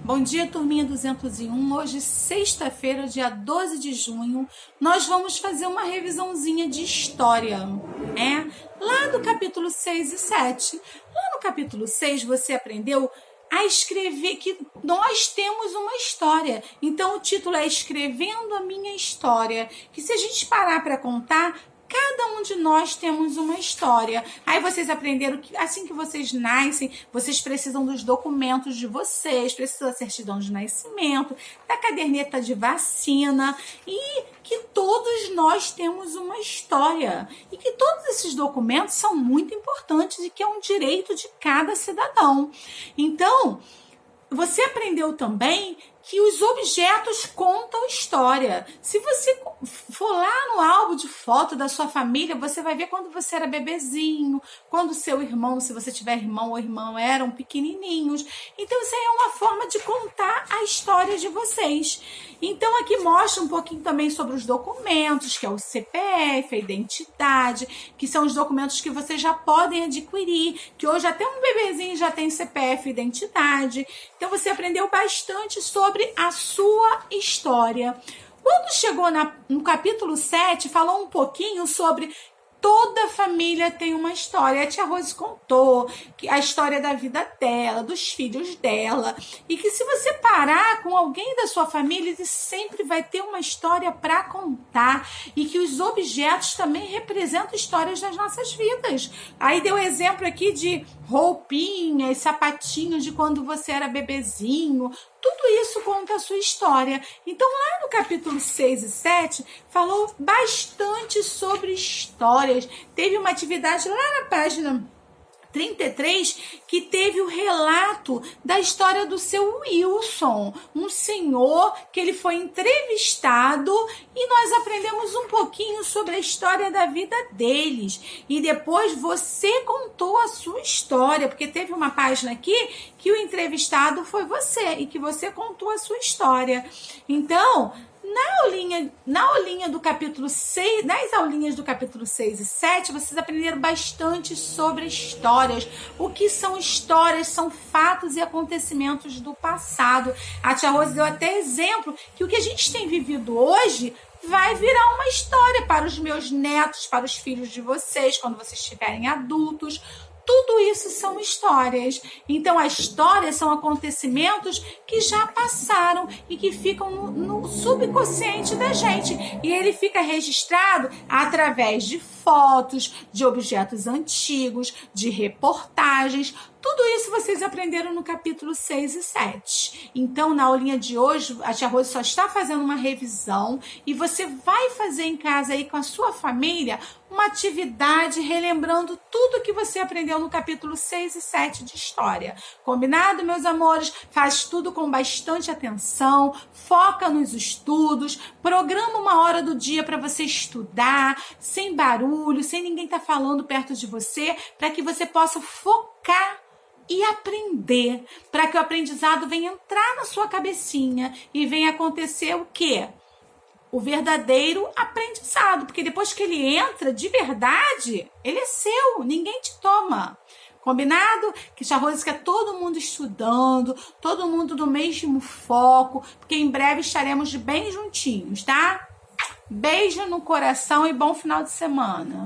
Bom dia, turminha 201. Hoje, sexta-feira, dia 12 de junho, nós vamos fazer uma revisãozinha de história, né? Lá do capítulo 6 e 7. Lá no capítulo 6, você aprendeu a escrever que nós temos uma história. Então, o título é Escrevendo a Minha História, que se a gente parar para contar, cada um de nós temos uma história. Aí vocês aprenderam que assim que vocês nascem, vocês precisam dos documentos de vocês, precisam da certidão de nascimento, da caderneta de vacina e que todos nós temos uma história. E que todos esses documentos são muito importantes e que é um direito de cada cidadão. Então, você aprendeu também que os objetos contam história. Se você for lá no álbum de foto da sua família, você vai ver quando você era bebezinho, quando seu irmão, se você tiver irmão ou irmã, eram pequenininhos. Então, isso aí é uma forma de contar a história de vocês. Então, aqui mostra um pouquinho também sobre os documentos, que é o CPF, a identidade, que são os documentos que vocês já podem adquirir, que hoje até um bebezinho já tem CPF e identidade. Então, você aprendeu bastante sobre a sua história. Quando chegou no capítulo 7, falou um pouquinho sobre toda família tem uma história. A tia Rose contou que a história da vida dela, dos filhos dela, e que se você parar com alguém da sua família, ele sempre vai ter uma história para contar, e que os objetos também representam histórias das nossas vidas. Aí deu exemplo aqui de roupinhas, sapatinhos de quando você era bebezinho. Tudo isso conta a sua história. Então, lá no capítulo 6 e 7, falou bastante sobre histórias. Teve uma atividade lá na página 33, que teve o relato da história do seu Wilson, um senhor que ele foi entrevistado e nós aprendemos um pouquinho sobre a história da vida deles. E depois você contou a sua história, porque teve uma página aqui que o entrevistado foi você e que você contou a sua história. Então, na aulinha do capítulo 6, nas aulinhas do capítulo 6 e 7, vocês aprenderam bastante sobre histórias. O que são histórias? São fatos e acontecimentos do passado. A tia Rose deu até exemplo que o que a gente tem vivido hoje vai virar uma história para os meus netos, para os filhos de vocês, quando vocês estiverem adultos. Tudo isso são histórias. Então, as histórias são acontecimentos que já passaram e que ficam no subconsciente da gente. E ele fica registrado através de fotos, de objetos antigos, de reportagens. Tudo isso vocês aprenderam no capítulo 6 e 7. Então, na aulinha de hoje, a tia Rose só está fazendo uma revisão e você vai fazer em casa aí com a sua família uma atividade relembrando tudo que você aprendeu no capítulo 6 e 7 de história. Combinado, meus amores? Faz tudo com bastante atenção, foca nos estudos, programa uma hora do dia para você estudar, sem barulho, sem ninguém estar falando perto de você, para que você possa focar e aprender, para que o aprendizado venha entrar na sua cabecinha e venha acontecer o quê? O verdadeiro aprendizado, porque depois que ele entra de verdade, ele é seu, ninguém te toma. Combinado? Que tia Rose quer todo mundo estudando, todo mundo no mesmo foco, porque em breve estaremos bem juntinhos, tá? Beijo no coração e bom final de semana.